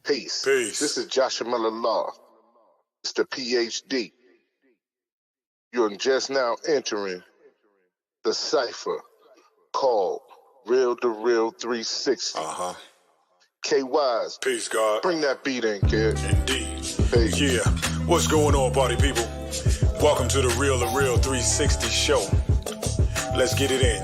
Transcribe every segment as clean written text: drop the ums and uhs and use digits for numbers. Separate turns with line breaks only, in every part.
Peace.
Peace.
This is Joshua Miller Law, Mr. PhD. You're just now entering the cipher called Real2reel360. KYs.
Peace, God.
Bring that beat in, kid.
Indeed.
Peace.
Yeah. What's going on, party people? Welcome to the Real2reel360 show. Let's get it in.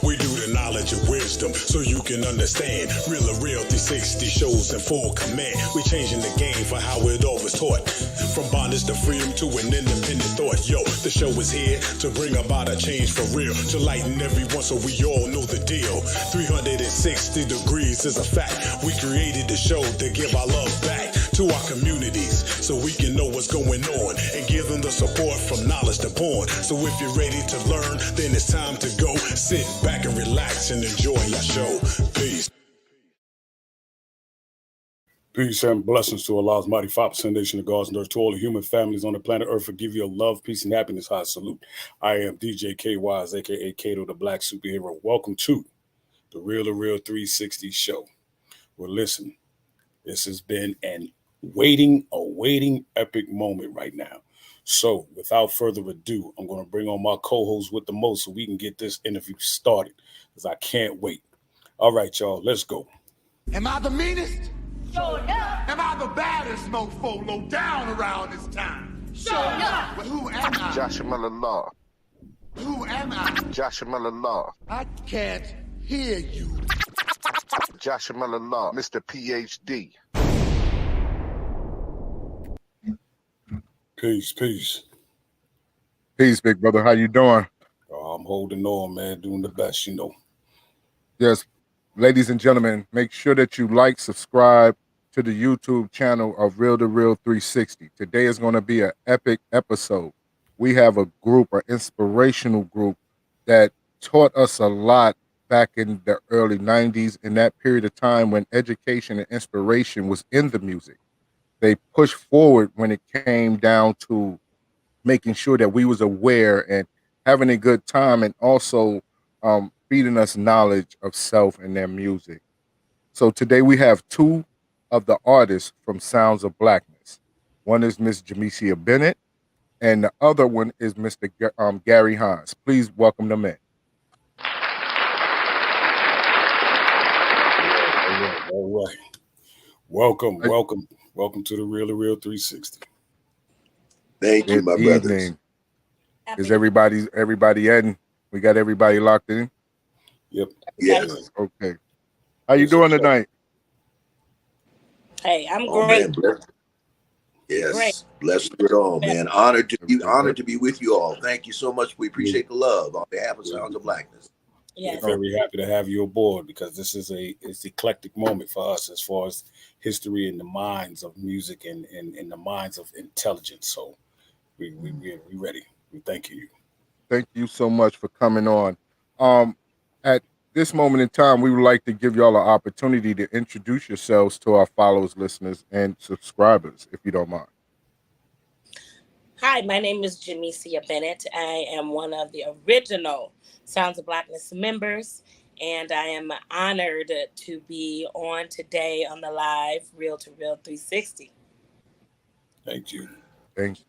We do the knowledge of wisdom so you can understand. Real2reel360 shows in full command. We changing the game for how it always taught. From bondage to freedom to an independent thought. Yo, the show is here to bring about a change for real. To lighten everyone so we all know the deal. 360 degrees is a fact. We created the show to give our love back to our communities so we can know what's going on and give them the support from knowledge to born. So if you're ready to learn, then it's time to go. Sit back and relax and enjoy your show. Peace.
Peace and blessings to Allah's mighty 5% nation of gods and earth, to all the human families on the planet Earth. Forgive your love, peace, and happiness. High salute. I am DJ KYs, aka Kato, the Black Superhero. Welcome to the Real2reel360 show. Well, listen, this has been a waiting epic moment right now. So without further ado, I'm going to bring on my co-host with the most so we can get this interview started, because I can't wait. All right, y'all, let's go.
Am I the meanest?
Sure enough.
Am I the baddest mofo low down around this time?
Sure enough.
But who am I?
Joshua Miller Law.
Who am I?
Joshua Miller Law.
I can't hear you.
Joshua Miller Law, Mr. PhD.
Peace.
Peace, big brother. How you doing?
I'm holding on, man, doing the best, you know.
Yes, ladies and gentlemen, make sure that you like, subscribe to the YouTube channel of Real2reel360. Today is going to be an epic episode. We have a group, an inspirational group that taught us a lot back in the early 90s, in that period of time when education and inspiration was in the music. They pushed forward when it came down to making sure that we was aware and having a good time, and also feeding us knowledge of self and their music. So today we have two of the artists from Sounds of Blackness. One is Miss Jamesia Bennett, and the other one is Mr. Gary Hines. Please welcome them in.
All right. Welcome to the Real2reel360.
Thank you, my brothers.
Is everybody in? We got everybody locked in?
Yep.
Yes.
Okay. How you doing tonight?
Hey, I'm great.
Man, yes.
Great.
Blessed with all, man. Honored to be with you all. Thank you so much. We appreciate the love on behalf of Sounds of Blackness.
Yes.
We're very happy to have you aboard, because this is it's eclectic moment for us as far as history in the minds of music and in the minds of intelligence. So we ready. We thank you.
Thank you so much for coming on. At this moment in time, we would like to give y'all an opportunity to introduce yourselves to our followers, listeners, and subscribers, if you don't mind.
Hi, my name is Jamesia Bennett. I am one of the original Sounds of Blackness members, and I am honored to be on today on the live Real2reel360.
Thank you.
Thank you.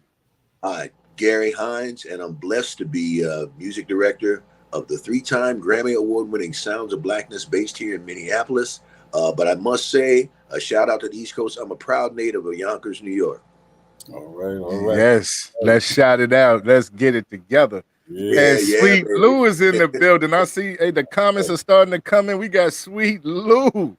Hi, Gary Hines, and I'm blessed to be music director of the 3-time Grammy Award-winning Sounds of Blackness, based here in Minneapolis. But I must say, a shout out to the East Coast. I'm a proud native of Yonkers, New York.
All right.
Yes, let's shout it out. Let's get it together.
Yeah,
and Sweet Lou is in the building. I see the comments are starting to come in. We got Sweet Lou.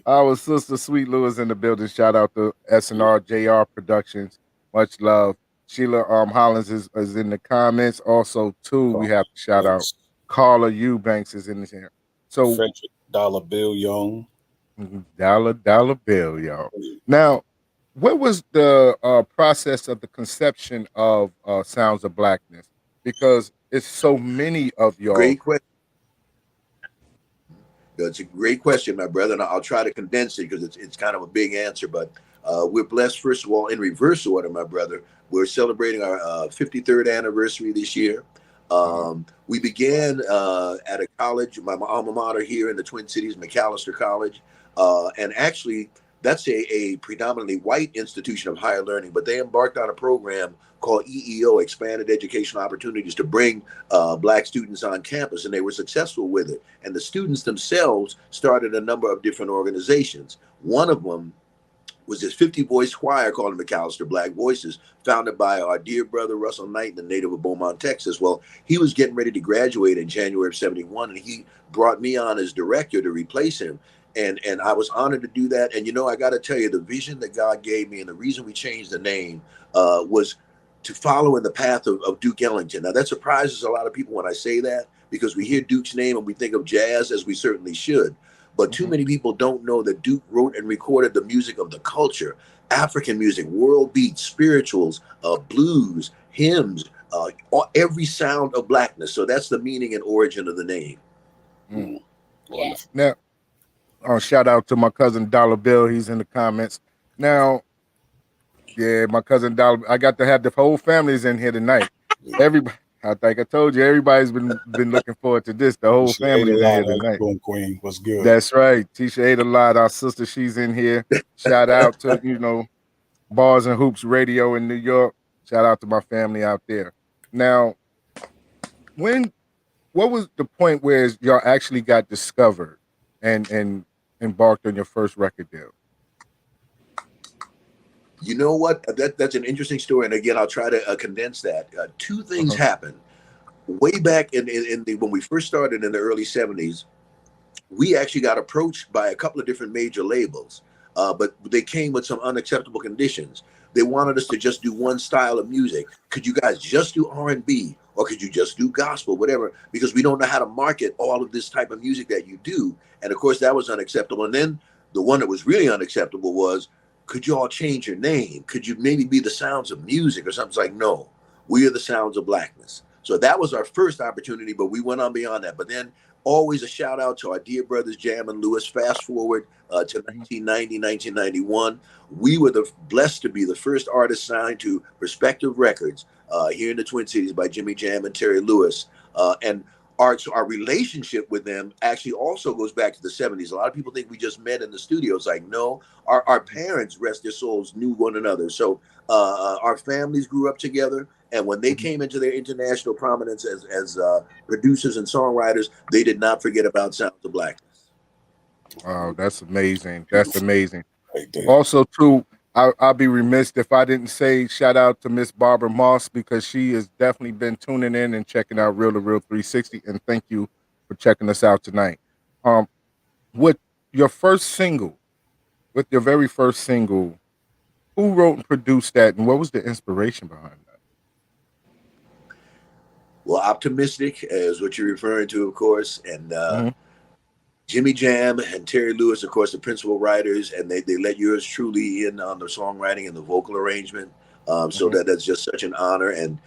Our sister Sweet Lou is in the building. Shout out to SNR JR Productions. Much love. Sheila Hollins is in the comments. Also, too, we have to shout out Carla Eubanks is in here. So
Frederick Dollar Bill Young.
Dollar Bill, y'all. Now, what was the process of the conception of Sounds of Blackness? Because it's so many of y'all.
Great question. That's a great question, my brother, and I'll try to condense it because it's kind of a big answer. But we're blessed, first of all, in reverse order, my brother. We're celebrating our 53rd anniversary this year. We began at a college, my alma mater here in the Twin Cities, McAllister College. And actually, that's a predominantly white institution of higher learning, but they embarked on a program called EEO, Expanded Educational Opportunities, to bring Black students on campus, and they were successful with it. And the students themselves started a number of different organizations. One of them was this 50-voice choir called the McAllister Black Voices, founded by our dear brother Russell Knight, the native of Beaumont, Texas. Well, he was getting ready to graduate in January of '71, and he brought me on as director to replace him. And I was honored to do that. And, you know, I got to tell you, the vision that God gave me and the reason we changed the name was to follow in the path of Duke Ellington. Now, that surprises a lot of people when I say that, because we hear Duke's name and we think of jazz, as we certainly should. But too many people don't know that Duke wrote and recorded the music of the culture, African music, world beats, spirituals, blues, hymns, every sound of blackness. So that's the meaning and origin of the name.
Yes.
Now, shout out to my cousin Dollar Bill. He's in the comments. Now, yeah, my cousin Dollar, I got to have the whole family's in here tonight. Everybody. I think I told you, everybody's been looking forward to this. The whole family's in here tonight.
Queen, what's good?
That's right. Tisha ate a lot. Our sister, she's in here. Shout out to, you know, Bars and Hoops Radio in New York. Shout out to my family out there. Now, what was the point where y'all actually got discovered and embarked on your first record deal?
You know what? That's an interesting story. And again, I'll try to condense that. Two things happened. Way back when we first started in the early 70s, we actually got approached by a couple of different major labels, but they came with some unacceptable conditions. They wanted us to just do one style of music. Could you guys just do R&B, or could you just do gospel, whatever? Because we don't know how to market all of this type of music that you do. And of course, that was unacceptable. And then the one that was really unacceptable was, could you all change your name? Could you maybe be the Sounds of Music or something? It's like, no, we are the Sounds of Blackness. So that was our first opportunity, but we went on beyond that. But then always a shout out to our dear brothers Jam and Lewis. Fast forward to 1990, 1991. We were blessed to be the first artist signed to Perspective Records here in the Twin Cities by Jimmy Jam and Terry Lewis. And our relationship with them actually also goes back to the 70s. A lot of people think we just met in the studio. It's like, no, our parents, rest their souls, knew one another. So our families grew up together. And when they came into their international prominence as producers and songwriters, they did not forget about Sounds of Blackness.
Oh, that's amazing. That's amazing. Also, too, I'll be remiss if I didn't say shout out to Miss Barbara Moss, because she has definitely been tuning in and checking out Real2reel360. And thank you for checking us out tonight. With your very first single, who wrote and produced that, and what was the inspiration behind that?
Well, Optimistic is what you're referring to, of course. And Jimmy Jam and Terry Lewis, of course, the principal writers, and they let yours truly in on the songwriting and the vocal arrangement. So that's just such an honor. And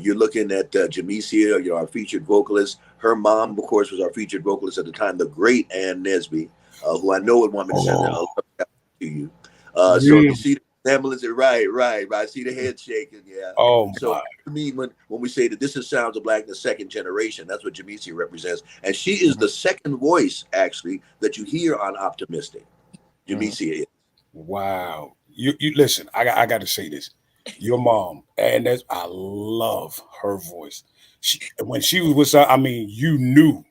you're looking at Jamesia, you know, our featured vocalist. Her mom, of course, was our featured vocalist at the time, the great Ann Nesby, who I know would want me to send a love to you. So you see the resemblance, right. I see the head shaking, yeah.
Oh,
so
my.
To me, when we say that this is Sounds of Blackness second generation, that's what Jamesia represents. And she is the second voice, actually, that you hear on Optimistic. Jamesia is.
Wow. You listen, I got to say this. Your mom, and I love her voice. When she was with her, I mean, you knew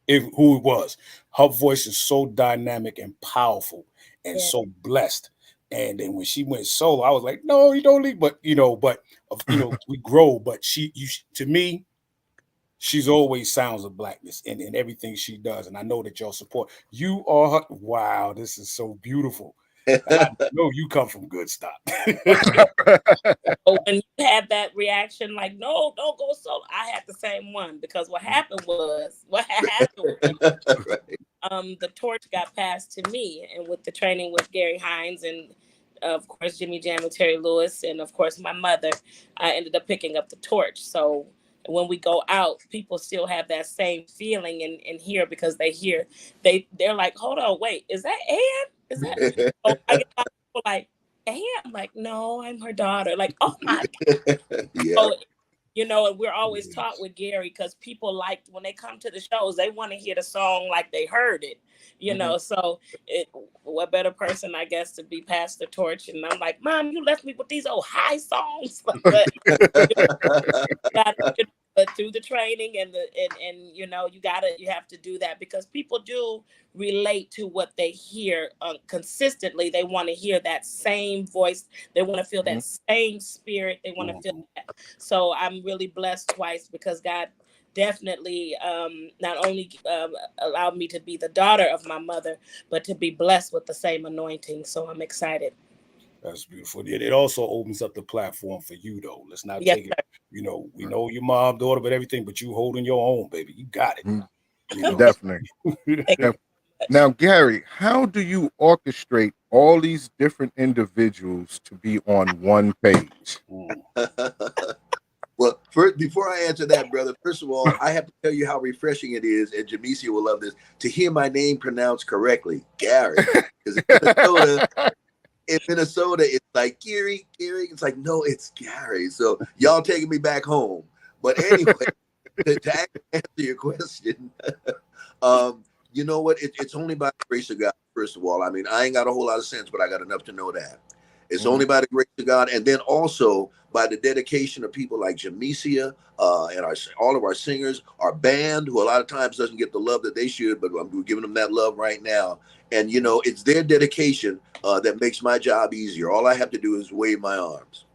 who it was. Her voice is so dynamic and powerful and so blessed. And then when she went solo, I was like, no, you don't leave. But we grow. But to me, she's always Sounds of Blackness in everything she does. And I know that y'all support. You are her. Wow, this is so beautiful. I know you come from good stock.
When you had that reaction, like, no, don't go solo, I had the same one, because what happened was the torch got passed to me, and with the training with Gary Hines and of course Jimmy Jam and Terry Lewis, and of course my mother, I ended up picking up the torch. So when we go out, people still have that same feeling in here, because they're like, hold on, wait, is that Ann? Is that? So I get like, Ann? I'm like, no, I'm her daughter. Like, oh my God.
Yeah.
So You know, and we're always
Yes.
taught with Gary, because people like, when they come to the shows, they want to hear the song like they heard it, you know. So what better person, I guess, to be past the torch. And I'm like, Mom, you left me with these old high songs. But but through the training and you know, you have to do that, because people do relate to what they hear consistently. They want to hear that same voice. They want to feel that same spirit. They want to feel that. So I'm really blessed twice, because God definitely not only allowed me to be the daughter of my mother, but to be blessed with the same anointing. So I'm excited.
That's beautiful. It also opens up the platform for you, though. Let's not
Yes,
take it.
sir.
You know, we know your mom, daughter, but everything, but you holding your own, baby. You got it. You know?
Definitely. Now, Gary, how do you orchestrate all these different individuals to be on one page?
Well, before I answer that, brother, first of all, I have to tell you how refreshing it is, and Jamesia will love this, to hear my name pronounced correctly, Gary. Because in Minnesota, it's like Gary. It's like, no, it's Gary. So y'all taking me back home. But anyway, to answer your question, you know what? It's only by the grace of God, first of all. I mean, I ain't got a whole lot of sense, but I got enough to know that. It's only by the grace of God, and then also by the dedication of people like Jamesia and all of our singers, our band, who a lot of times doesn't get the love that they should, but we're giving them that love right now. And, you know, it's their dedication that makes my job easier. All I have to do is wave my arms.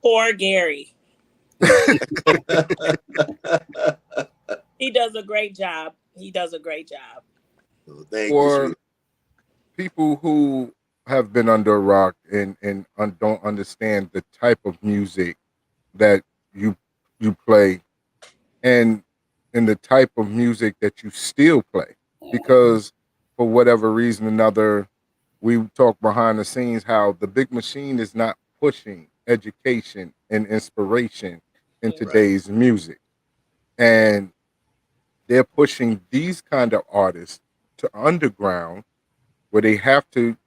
Poor Gary. He does a great job.
Thank
For
you,
people who have been under a rock and don't understand the type of music that you play, and the type of music that you still play, because for whatever reason or another, we talk behind the scenes how the big machine is not pushing education and inspiration in today's music, and they're pushing these kind of artists to underground, where you have to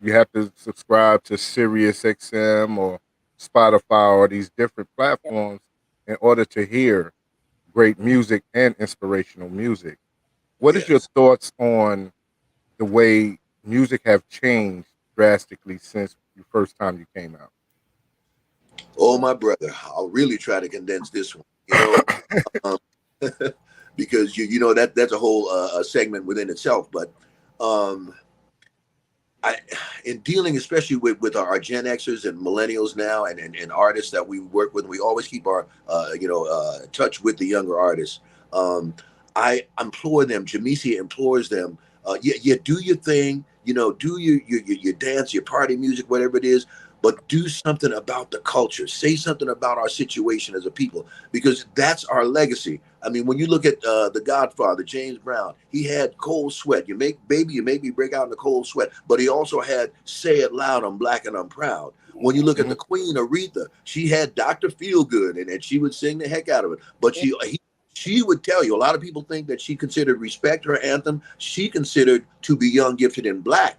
subscribe to Sirius XM or Spotify or these different platforms in order to hear great music and inspirational music. What is your thoughts on the way music have changed drastically since the first time you came out?
Oh, my brother, I'll really try to condense this one, you know, because you know that's a whole segment within itself. But in dealing especially with our Gen Xers and millennials now, and artists that we work with, we always keep our touch with the younger artists. I implore them, Jamesia implores them, you do your thing, you know, do your dance, your party music, whatever it is, but do something about the culture. Say something about our situation as a people, because that's our legacy. I mean, when you look at The Godfather, James Brown, he had Cold Sweat. You make me break out in the cold sweat. But he also had Say It Loud, I'm Black and I'm Proud. When you look at the Queen, Aretha, she had Dr. Feelgood, and she would sing the heck out of it. But she would tell you, a lot of people think that she considered Respect her anthem. She considered To Be Young, Gifted, and Black.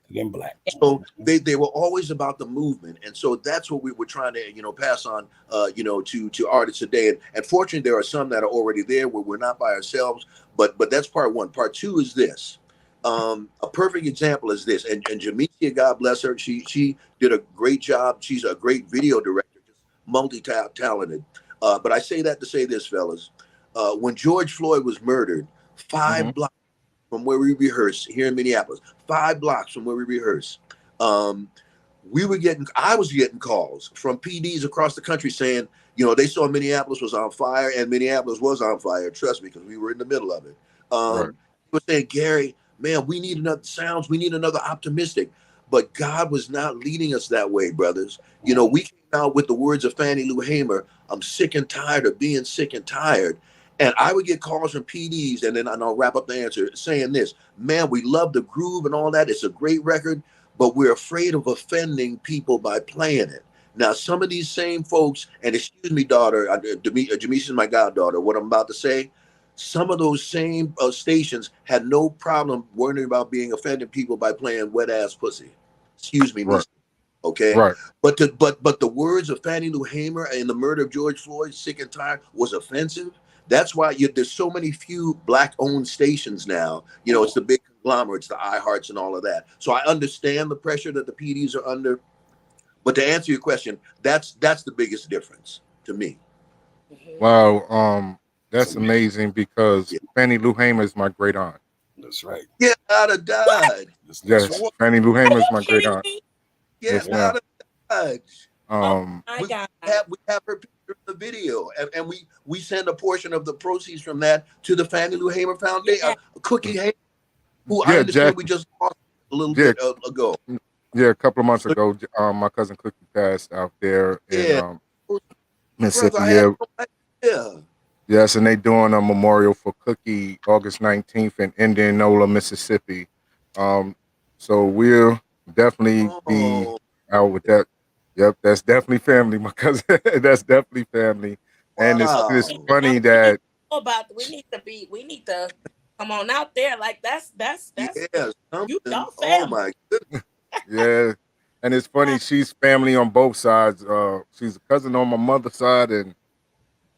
In black.
So they were always about the movement. And so that's what we were trying to, you know, pass on, to artists today. And fortunately, there are some that are already there where we're not by ourselves. But that's part one. Part two is this. A perfect example is this. And Jamesia, God bless her, she did a great job. She's a great video director, just multi-talented. But I say that to say this, fellas. When George Floyd was murdered, 5 blocks from where we rehearse here in Minneapolis, 5 blocks from where we rehearse, I was getting calls from PDs across the country saying, you know, they saw Minneapolis was on fire, and Minneapolis was on fire. Trust me, because we were in the middle of it. They were saying, Gary, man, we need another sounds. We need another optimistic. But God was not leading us that way, brothers. You know, we came out with the words of Fannie Lou Hamer, I'm sick and tired of being sick and tired. And I would get calls from PDs, and then I'll wrap up the answer saying this, man, we love the groove and all that. It's a great record, but we're afraid of offending people by playing it. Now, some of these same folks, and excuse me, daughter, Jamesia is my goddaughter, what I'm about to say, some of those same stations had no problem worrying about being offending people by playing Wet Ass Pussy. Excuse me, Misa. Okay,
Right.
but the words of Fannie Lou Hamer and the murder of George Floyd, sick and tired, was offensive. That's why there's so many few black-owned stations now. You know, it's the big conglomerates, the iHearts, and all of that. So I understand the pressure that the PDs are under. But to answer your question, that's the biggest difference to me.
Wow. That's
So, man,
amazing because
Yeah.
Fannie Lou Hamer is my great aunt.
that's right.
Get out of Dodge.
That's
Yes,
right.
Fannie Lou
Are
Hamer
you
is my great
kidding
aunt.
me?
Yes,
Get
ma'am.
out of Dodge.
Oh
Um,
my
We
God.
have her picture in the video, and we send a portion of the proceeds from that to the Fannie Lou Hamer Foundation.
Yeah.
Cookie Hamer, who I
yeah,
understand
Jack.
we just lost a little
Yeah,
bit ago.
yeah. A couple of months
So,
ago, my cousin Cookie passed out there in
yeah, brother,
Mississippi.
I had
Yeah,
no idea.
yes, and they doing a memorial for Cookie August 19th in Indianola, Mississippi. Um, so we'll definitely be
Oh,
out with that. Yep, that's definitely family, my cousin. That's definitely family. And it's
wow.
funny
We need to
that
know about. We need to come on out there. Like that's
Yeah,
you
something.
y'all
Oh
family.
my goodness.
yeah, and it's funny. She's family on both sides. She's a cousin on my mother's side and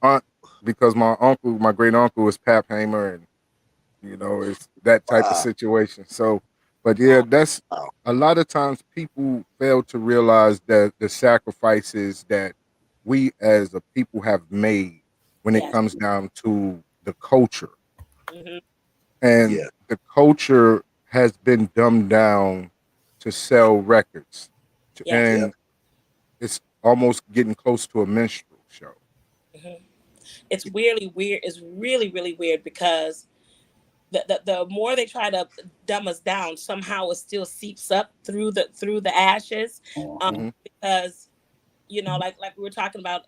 aunt because my uncle, my great uncle, is Pap Hamer, and it's that type of
Wow.
situation. So, but yeah, that's
Wow.
a lot of times people fail to realize that the sacrifices that we as a people have made when it
Yes.
comes down to the culture,
hmm
and
Yeah.
the culture has been dumbed down to sell records,
Yes.
Yeah.
and it's almost getting close to a minstrel show.
hmm It's really weird. It's really really weird because the more they try to dumb us down, somehow it still seeps up through the ashes.
Hmm.
Because like we were talking about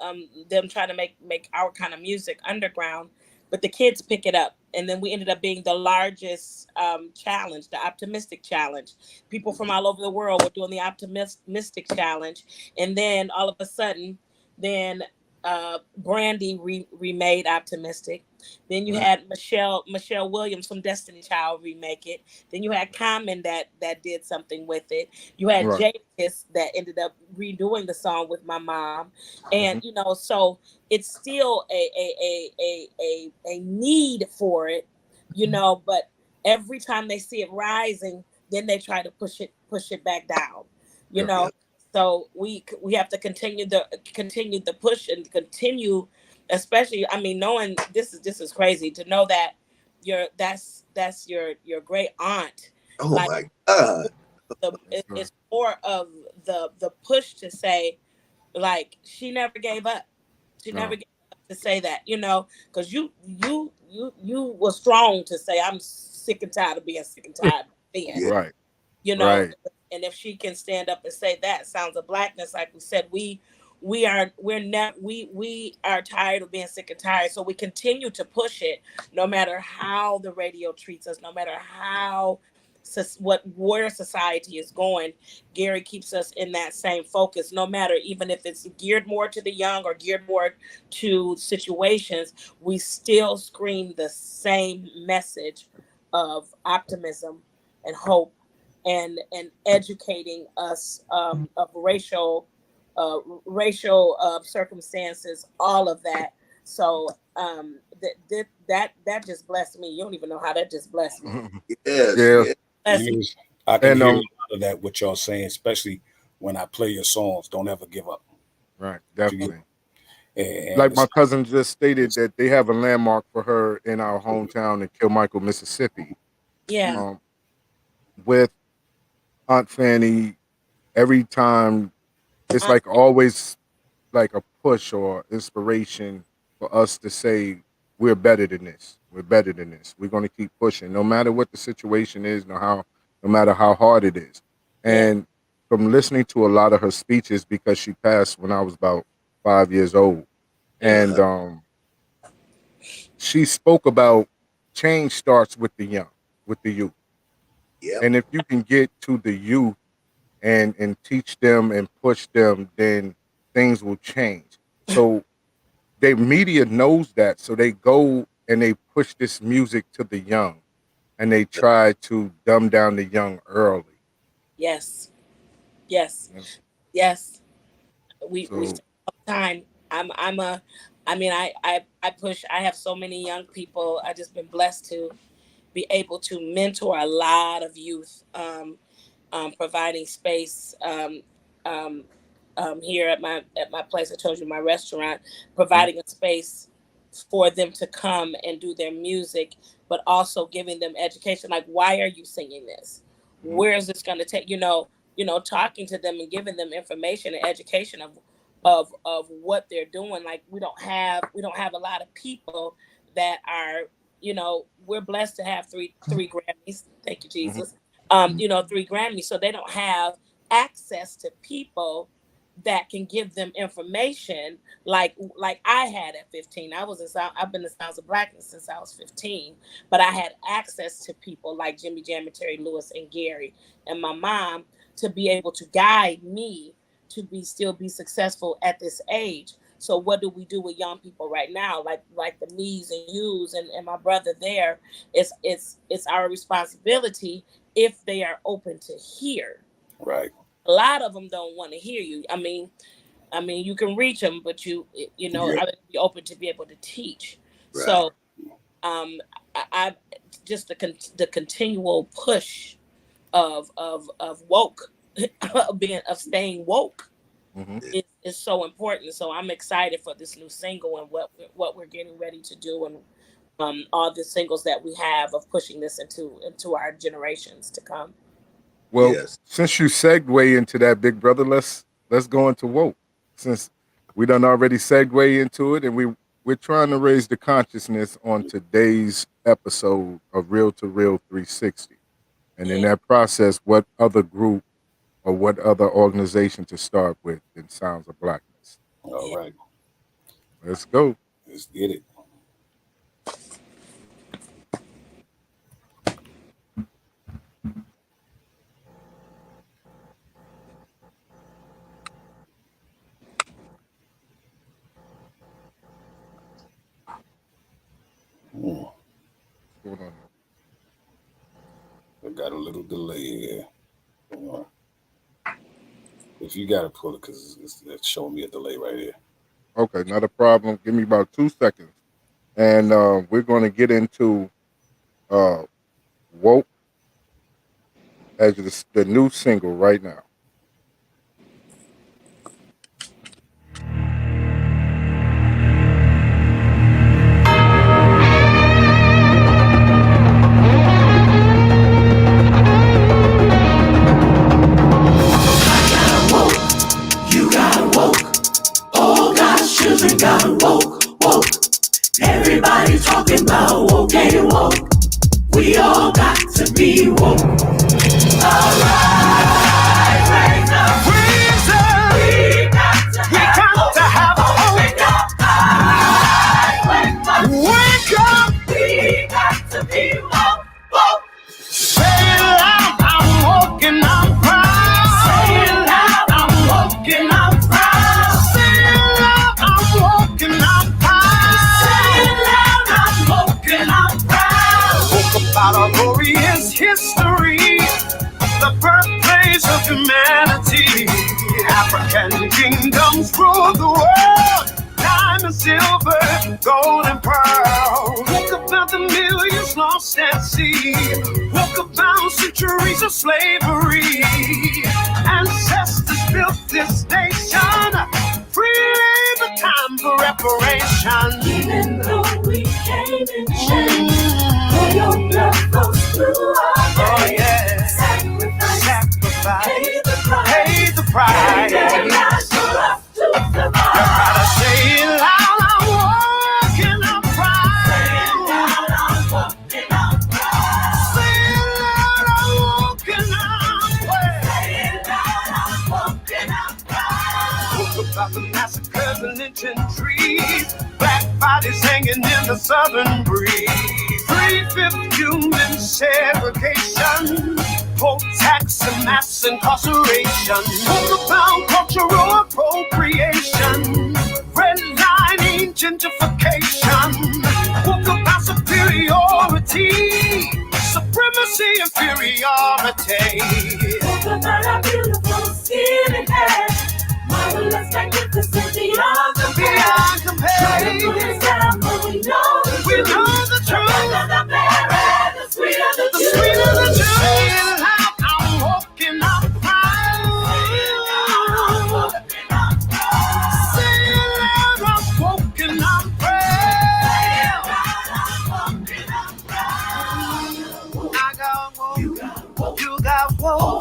them trying to make our kind of music underground, but the kids pick it up, and then we ended up being the largest challenge, the optimistic challenge. People from all over the world were doing the optimistic challenge, and then all of a sudden, then Brandy remade optimistic. Then you
Right.
had Michelle Williams from Destiny Child remake it. Then you had Common that did something with it. You had
Right.
Jadakiss that ended up redoing the song with my mom, and
Hmm.
so it's still a need for it, but every time they see it rising, then they try to push it back down, you
Yeah.
know.
Yeah.
So we have to continue the push and continue, especially, I mean, knowing this is crazy to know that that's your great aunt.
Oh
Like,
my God.
Yes, sir.
it's more of the push to say, like, she never gave up. She never
No.
gave up to say that, because you were strong to say, I'm sick and tired of being sick and tired of being,
Yeah.
Right.
you know.
Right.
And if she can stand up and say that, sounds of blackness, like we said, we are tired of being sick and tired, so we continue to push it, no matter how the radio treats us, no matter how where society is going. Gary keeps us in that same focus, no matter, even if it's geared more to the young or geared more to situations, we still scream the same message of optimism and hope, and educating us of racial circumstances, all of that. So that just blessed me. You don't even know how that just blessed me.
Yes.
Yeah.
Yeah.
Blessed me.
I can
And
hear a lot of that, what y'all saying, especially when I play your songs. Don't ever give up.
right,
You get-
definitely.
And
Like my
it's,
cousin just stated that they have a landmark for her in our hometown in Kilmichael, Mississippi.
Yeah.
Um, with Aunt Fanny, every time it's
Aunt,
like always like a push or inspiration for us to say we're better than this. We're better than this. We're going to keep pushing, no matter what the situation is, no matter how hard it is.
yeah.
And from listening to a lot of her speeches, because she passed when I was about 5 years old, and
Uh-huh.
she spoke about change starts with the young, with the youth,
Yep.
and if you can get to the youth and teach them and push them, then things will change. So the media knows that, so they go and they push this music to the young, and they try to dumb down the young early.
Yes. Yes.
You know?
Yes, we
So
spend time. I push. I have so many young people. I just been blessed to be able to mentor a lot of youth, providing space um, here at my place. I told you, my restaurant, providing a space for them to come and do their music, but also giving them education. Like, why are you singing this? Where is this going to take? Talking to them and giving them information and education of what they're doing. Like, we don't have a lot of people that are, we're blessed to have three Grammys. Thank you, Jesus. 3 Grammys. So they don't have access to people that can give them information like I had at 15. I've been in Sounds of Blackness since I was 15, but I had access to people like Jimmy Jam and Terry Lewis and Gary and my mom to be able to guide me to still be successful at this age. So what do we do with young people right now? Like the me's and you's and my brother there, it's our responsibility if they are open to hear.
Right.
A lot of them don't want to hear you. I mean, you can reach them, but I would be open to be able to teach. Right. So, I just the continual push of woke, of staying woke, is so important. So I'm excited for this new single and what we're getting ready to do, and all the singles that we have of pushing this into our generations to come.
Well, since you segue into that, big brother, let's go into woke. Since we done already segue into it, and we're trying to raise the consciousness on today's episode of Real2reel360. And in that process, what other group or what other organization to start with in Sounds of Blackness?
All right.
Let's go.
Let's get it.
What's going on?
I got a little delay here. If you got to pull it, because it's showing me a delay right here.
Okay, not a problem. Give me about 2 seconds. And we're going to get into woke as the new single right now.
Everybody talking about woke ain't woke. We all got to be woke. Alright, raise up. We got to have hope. Wake up. We got to be woke. Woke. Say it loud, I'm woke and I'm proud. Say it loud, I'm woke and I'm proud. Say it loud, I'm woke and I'm proud. Say it loud, I'm woke and I'm proud. Woke about our glorious history, the birthplace of humanity. African kingdoms rule the world, diamond, silver, gold, and pearl. Woke about the millions lost at sea. Woke about centuries of slavery. Ancestors built this nation. Free labor, time for reparation. Even though we came in chains, for your blood flows through our veins. Sacrifice, pay the price. Pay the price. For us to survive. Gotta say it loud, I'm walking, I'm proud. Say it loud, I'm walking, I'm proud. Say it loud, I'm walking, I'm proud. Say it loud, I'm walking, I'm proud. Woke about the massacres and lynching trees, black bodies hanging in the southern breeze. 3/5 human segregation, poll tax and mass incarceration. Woke about cultural appropriation, redlining, gentrification. Woke about superiority, supremacy, inferiority. Woke about our beautiful skin and hair,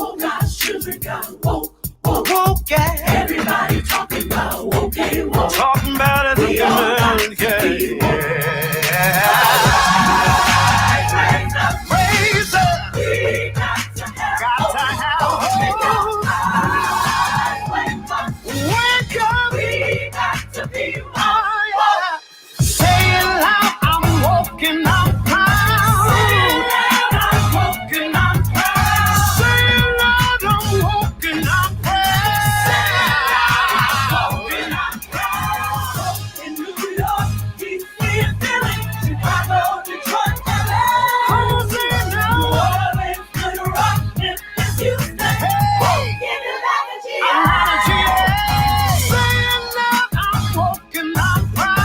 Oh, God's children got woke. Woke, yeah. Everybody talking about woke, woke. Talking about it. We all got to be woke. Praise up. We got to have hope. Wake up. We got to be woke. Say it loud, I'm walking, I'm proud. Say it loud, I'm walking, I'm proud. Say it loud, I'm walking, I'm proud. Say it loud, I'm walking, I'm proud. In New York, DC and Philly, Chicago, Detroit, LA. Come on, say it now. New Orleans, Little Rock, Memphis, Houston. Hey, give it energy. Say it loud, I'm walking, I'm proud.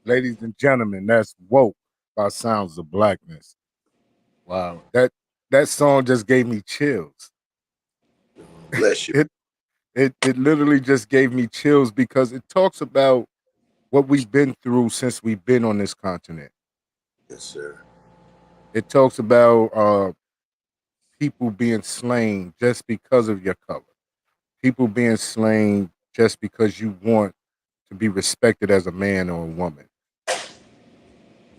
Ladies and gentlemen, that's Woke by Sounds of Blackness. Wow. That song just gave me chills.
Bless you.
It literally just gave me chills because it talks about what we've been through since we've been on this continent.
Yes, sir.
It talks about people being slain just because of your color. People being slain just because you want to be respected as a man or a woman.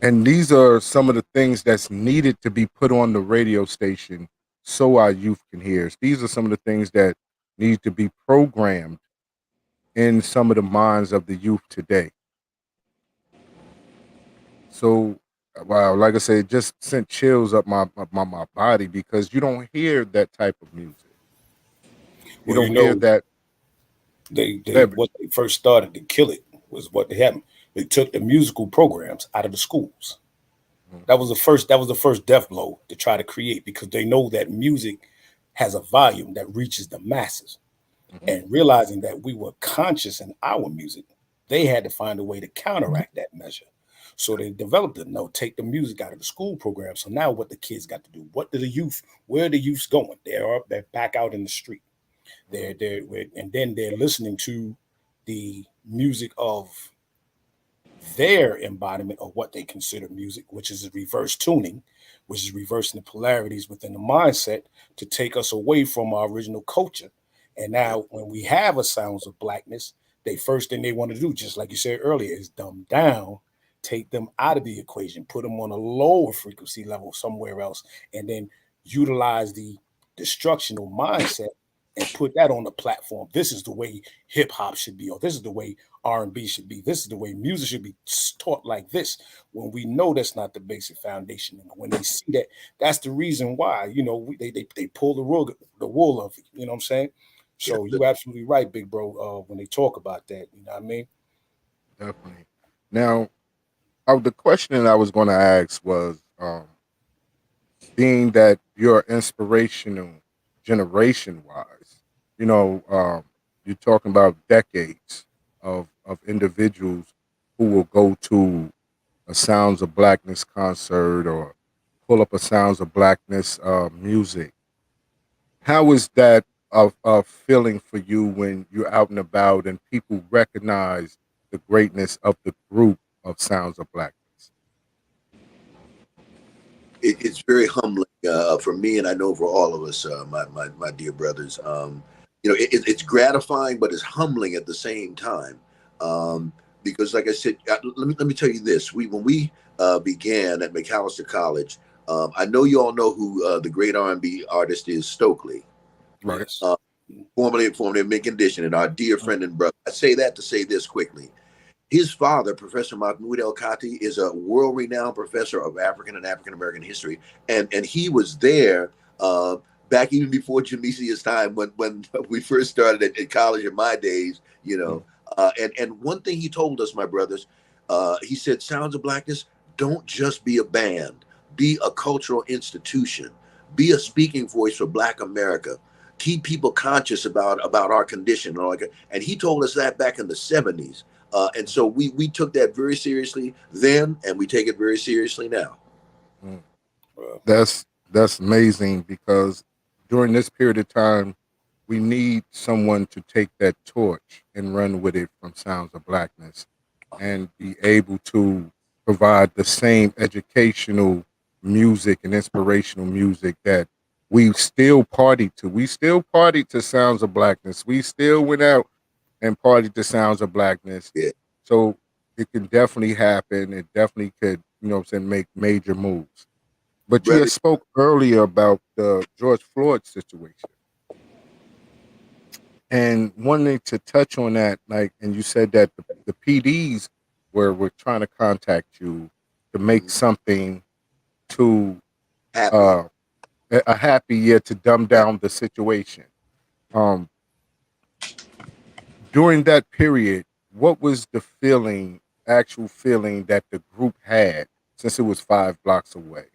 And these are some of the things that's needed to be put on the radio station so our youth can hear us. These are some of the things that need to be programmed in some of the minds of the youth today. So, wow, like I said, it just sent chills up my body because you don't hear that type of music. You
Well,
don't hear that.
What they first started to kill it was what they happened. They took the musical programs out of the schools. That was the first death blow to try to create, because they know that music has a volume that reaches the masses. And realizing that we were conscious in our music, they had to find a way to counteract that measure. So they developed it. No, take the music out of the school program. So now what the kids got to do? Where are the youth going? They're back out in the street. And then they're listening to the music of their embodiment of what they consider music, which is reverse tuning, which is reversing the polarities within the mindset to take us away from our original culture. And now when we have a Sounds of Blackness, the first thing they want to do, just like you said earlier, is dumb down, take them out of the equation, put them on a lower frequency level somewhere else, and then utilize the destructional mindset and put that on the platform. This is the way hip hop should be, or this is the way R&B should be. This is the way music should be taught like this. When we know that's not the basic foundation, and when they see that, that's the reason why, they pull the wool of it. You know what I'm saying? So you're absolutely right, big bro. When they talk about that, you know what I mean?
Definitely. Now, the question that I was going to ask was, being that you're inspirational generation-wise, you're talking about decades of individuals who will go to a Sounds of Blackness concert or pull up a Sounds of Blackness music. How is that a feeling for you when you're out and about and people recognize the greatness of the group of Sounds of Blackness?
It's very humbling for me, and I know for all of us, my dear brothers. It's gratifying, but it's humbling at the same time. Because, like I said, let me tell you this: when we began at McAllister College, I know you all know who the great R&B artist is, Stokely,
right?
Formerly of Mint Condition, and our dear friend and brother. I say that to say this quickly. His father, Professor Mahmoud El-Kati, is a world-renowned professor of African and African-American history. And he was there back even before Jamesia's time when we first started at college in my days, And one thing he told us, my brothers, he said, Sounds of Blackness, don't just be a band. Be a cultural institution. Be a speaking voice for Black America. Keep people conscious about our condition. And he told us that back in the 70s. And so we took that very seriously then, and we take it very seriously now.
Mm. That's amazing, because during this period of time, we need someone to take that torch and run with it from Sounds of Blackness and be able to provide the same educational music and inspirational music that we still party to. We still party to Sounds of Blackness. We still went out and partied to Sounds of Blackness.
Yeah.
So it can definitely happen. It definitely could, make major moves. But you had spoke earlier about the George Floyd situation. And wanting to touch on that, and you said that the PDs were trying to contact you to make something to
happy.
A happy year to dumb down the situation. During that period, what was the actual feeling that the group had, since it was 5 blocks away?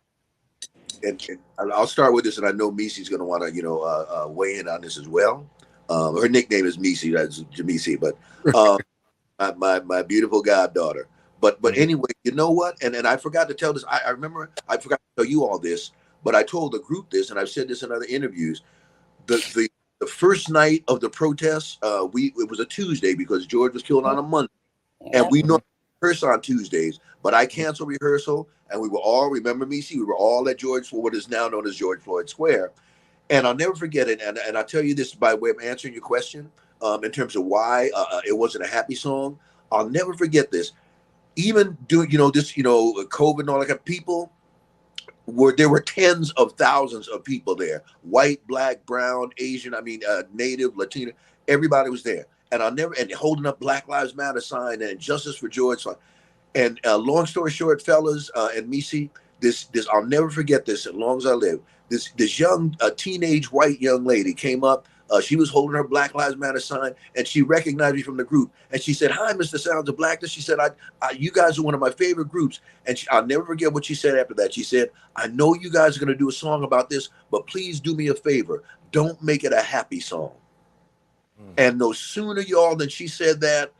And I'll start with this, and I know Misi's going to want to, weigh in on this as well. Her nickname is Misi, that's Jamisi, but my beautiful goddaughter. But anyway, you know what? And I forgot to tell this. I remember I forgot to tell you all this, but I told the group this, and I've said this in other interviews. The first night of the protests, it was a Tuesday because George was killed on a Monday, and we normally rehearse on Tuesdays. But I canceled rehearsal, and we were all, remember Misi, we were all at what is now known as George Floyd Square. And I'll never forget it. And I'll tell you this by way of answering your question, in terms of why it wasn't a happy song. I'll never forget this. Even doing, this, COVID and all that, people there were tens of thousands of people there. White, black, brown, Asian, Native, Latino, everybody was there. And and holding up Black Lives Matter sign and Justice for George. And long story short, fellas, and Misi, this I'll never forget this as long as I live. This young teenage white young lady came up. She was holding her Black Lives Matter sign, and she recognized me from the group. And she said, "Hi, Mr. Sounds of Blackness." She said, "You guys are one of my favorite groups." And I'll never forget what she said after that. She said, "I know you guys are going to do a song about this, but please do me a favor. Don't make it a happy song." And no sooner, y'all, than she said that,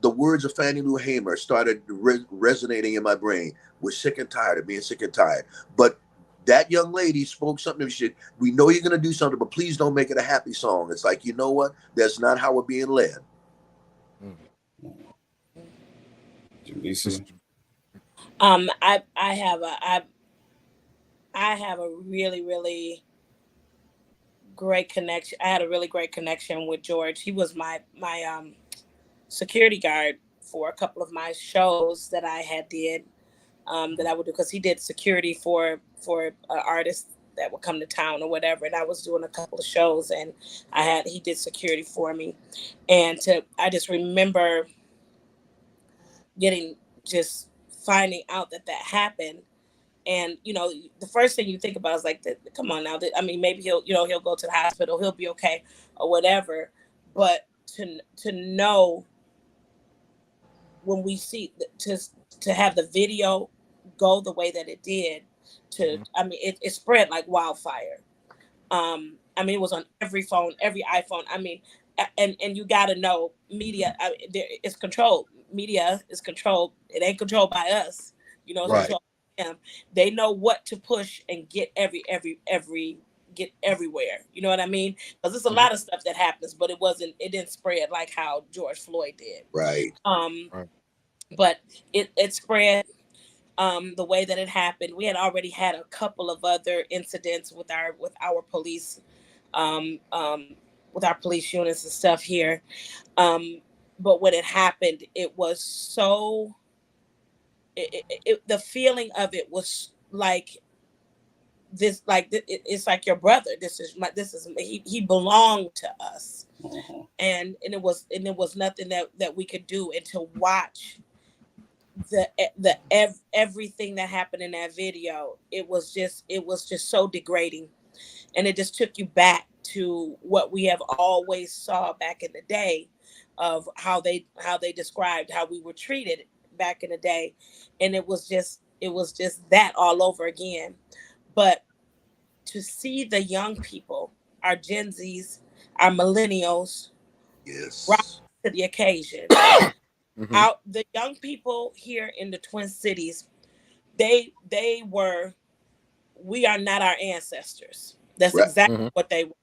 the words of Fannie Lou Hamer started resonating in my brain. We're sick and tired of being sick and tired. But that young lady spoke something. She said, "We know you're going to do something, but please don't make it a happy song." It's like, you know what? That's not how we're being led.
I have a really, really great connection. I had a really great connection with George. He was my security guard for a couple of my shows that I had did. That I would do, because he did security for artists that would come to town or whatever, and I was doing a couple of shows, and he did security for me, and I just remember finding out that happened, and the first thing you think about is like, come on now, maybe he'll go to the hospital, he'll be okay or whatever, but to know when we see to have the video go the way that it did, it spread like wildfire. It was on every phone, every iPhone. And you got to know, media, it's controlled. Media is controlled. It ain't controlled by us. It's controlled by them. They know what to push and get get everywhere. You know what I mean? Because there's a lot of stuff that happens, but it didn't spread like how George Floyd did.
Right.
But it spread the way that it happened. We had already had a couple of other incidents with our police, with our police units and stuff here. But when it happened, it was so. The feeling of it was like this, it's like your brother. He belonged to us, and it was nothing that we could do, and to watch everything that happened in that video, it was just so degrading, and it just took you back to what we have always saw back in the day, of how they described how we were treated back in the day, and it was just that all over again. But to see the young people, our Gen Zs, our millennials,
yes,
rise to the occasion Out the young people here in the Twin Cities, they were, we are not our ancestors. That's
Right.
exactly what they were.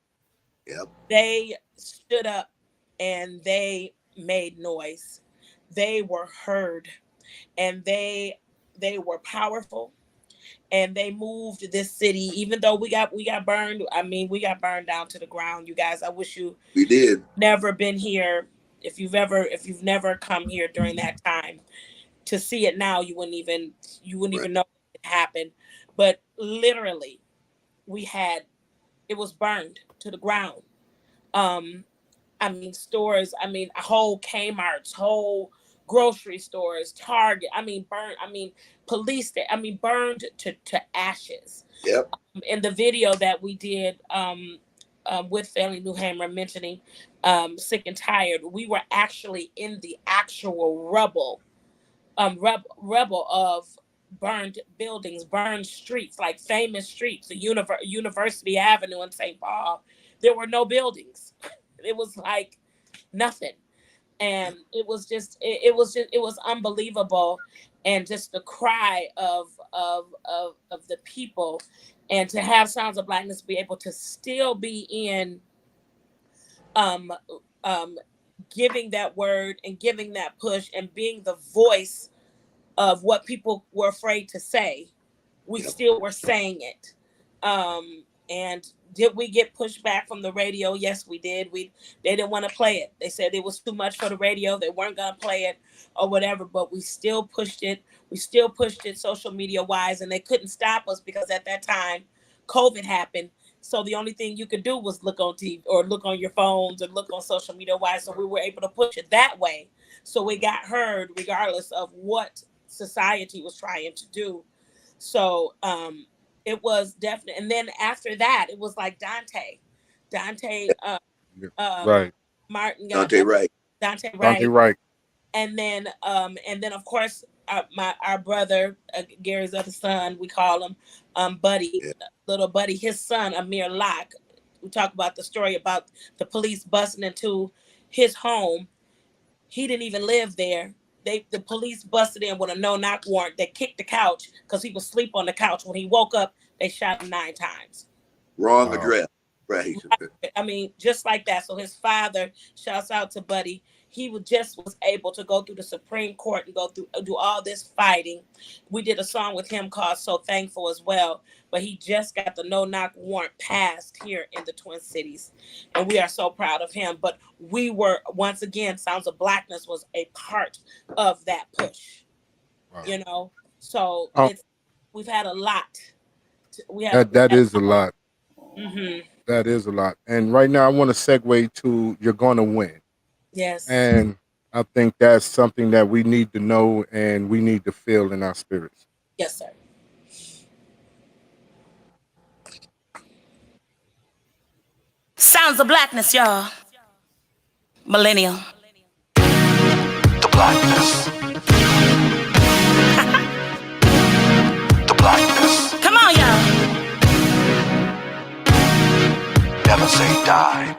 Yep.
They stood up and they made noise. They were heard, and they were powerful, and they moved this city. Even though we got burned, I mean, we got burned down to the ground. You guys, I wish you
We did.
never been here. If you've never come here during that time to see it now, you wouldn't even know it happened. But literally, it was burned to the ground. I mean, stores, I mean, whole Kmart's, whole grocery stores, Target, I mean, police, burned to ashes.
Yep.
In the video that we did with Family Newhamer mentioning Sick and Tired, we were actually in the actual rubble of burned buildings, burned streets, like famous streets, the University Avenue in St. Paul. There were no buildings. It was like nothing. And it was unbelievable. And just the cry of the people, and to have Sounds of Blackness be able to still be in giving that word and giving that push and being the voice of what people were afraid to say. We still were saying it. And did we get pushback from the radio? Yes, we did. They didn't want to play it. They said it was too much for the radio. They weren't going to play it or whatever, but we still pushed it. We still pushed it social media wise, and they couldn't stop us because at that time, COVID happened. So the only thing you could do was look on TV or look on your phones or look on social media wise. So we were able to push it that way. So we got heard regardless of what society was trying to do. So, it was definite. And then after that, it was like Dante,
right.
Martin,
Dante Wright.
Dante Wright.
Right.
And then of course, our brother, Gary's other son, we call him, Buddy, little Buddy, his son, Amir Locke. We talk about the story about the police busting into his home. He didn't even live there. The police busted in with a no-knock warrant. They kicked the couch because he was asleep on the couch. When he woke up, they shot him 9 times.
Wrong address. Right.
I mean, just like that. So his father, shouts out to Buddy, he was able to go through the Supreme Court and do all this fighting. We did a song with him called So Thankful as well. But he just got the no-knock warrant passed here in the Twin Cities. And we are so proud of him. But we were, once again, Sounds of Blackness was a part of that push. Wow. You know? So we've had a lot.
That is a lot.
Mm-hmm.
That is a lot. And right now I want to segue to You're Gonna Win.
Yes.
And I think that's something that we need to know and we need to feel in our spirits.
Yes, sir.
Sounds of Blackness, y'all. Millennial.
The Blackness. The Blackness.
Come on, y'all.
Never say die.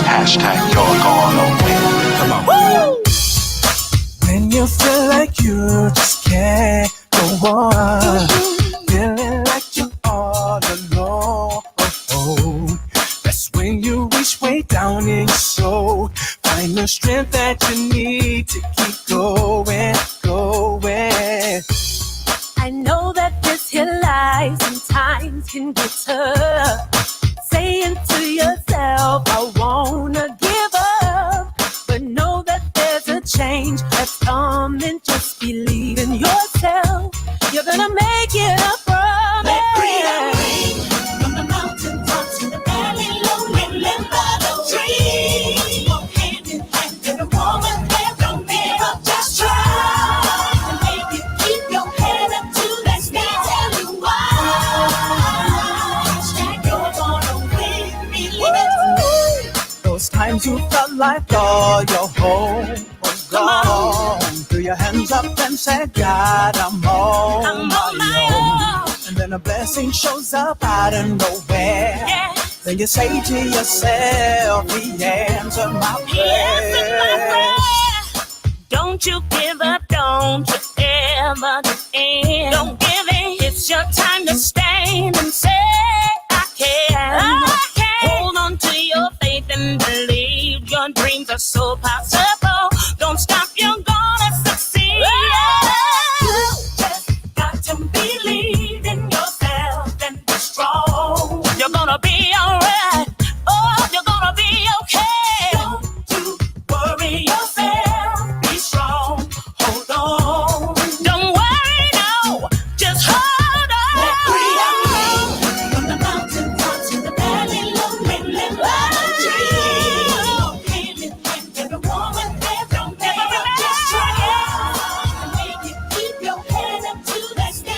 Hashtag you're gonna win. Come on.
Woo!
When you feel like you just can't go on, feeling like you're all alone, that's when you reach way down in your soul, find the strength that you need to keep going.
I know that this here life sometimes can get tough, saying to yourself, I wanna give up, but know that there's a change that's coming. Just believe in yourself, you're gonna make it up from it. Let freedom ring from the mountain tops to the valley low, live by the dream. Walk hand in hand with a woman there, don't give up, just try to make it. Keep your head up to the sky, tell you why. Hashtag you're gonna win, believe it.
Those times you felt like all your hope was gone, threw your hands up and said, God, I'm on my own. And then a blessing shows up out of nowhere. Then you say to yourself, He answered my prayer.
Don't you give up, don't you ever give in. Don't give in. It's your time to stand and say, I can. I can. Hold on to your faith and believe your dreams are so possible. Don't stop, you're gonna succeed. You just got to believe in yourself and be strong. You're gonna be alright. Oh, you're gonna be okay. Don't you worry yourself. Be strong. Hold on. Don't worry, no. Just hold on. Let freedom ring from the mountain top to the valley low. Live the dream. Every woman, every man, just try it. And make it keep your head up to the sky.